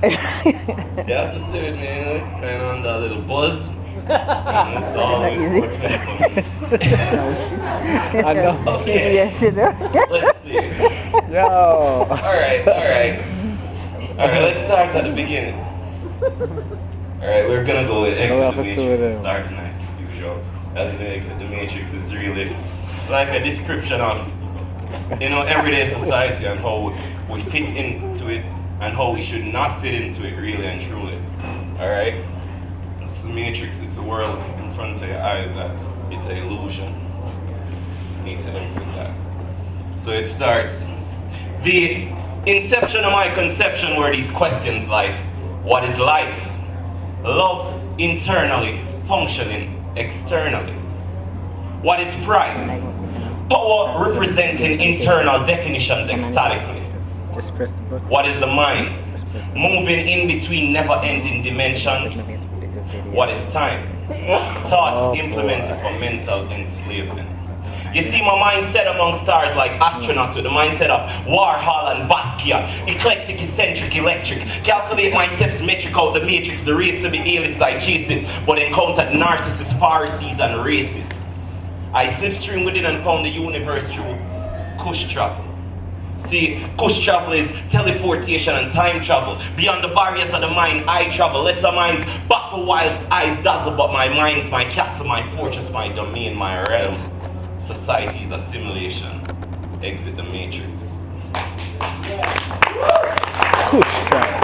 You have to stay with me, you know, kind of under a little buzz. It's always Easy. 420. I know. Okay. Yes, you know. Let's see. Yo. Alright. Alright, let's start at the beginning. Alright, we're gonna go with Exit the Matrix. Start nice as usual. As in Exit the Matrix is really like a description of, you know, everyday society and how we fit into it and how we should not fit into it really and truly. Alright? It's the Matrix, it's the world in front of your eyes that it's an illusion. You need to exit that. So it starts. The inception of my conception were these questions like, what is life? Love internally, functioning externally. What is pride? Power representing internal definitions ecstatically. What is the mind? Moving in between never-ending dimensions. What is time? Thoughts implemented for mental enslavement. You see my mindset among stars like astronauts with the mindset of Warhol and Basquiat, eclectic, eccentric, electric. Calculate my steps metric out the matrix, the race to be A-list I chased it, but encountered narcissists, Pharisees and racists. I slipstream within and found the universe through Kush travel. See, Kush travel is teleportation and time travel. Beyond the barriers of the mind, I travel. Lesser minds baffle while eyes dazzle, but my mind's my castle, my fortress, my domain, my realm. Society is a simulation. Exit the matrix. Kush travel.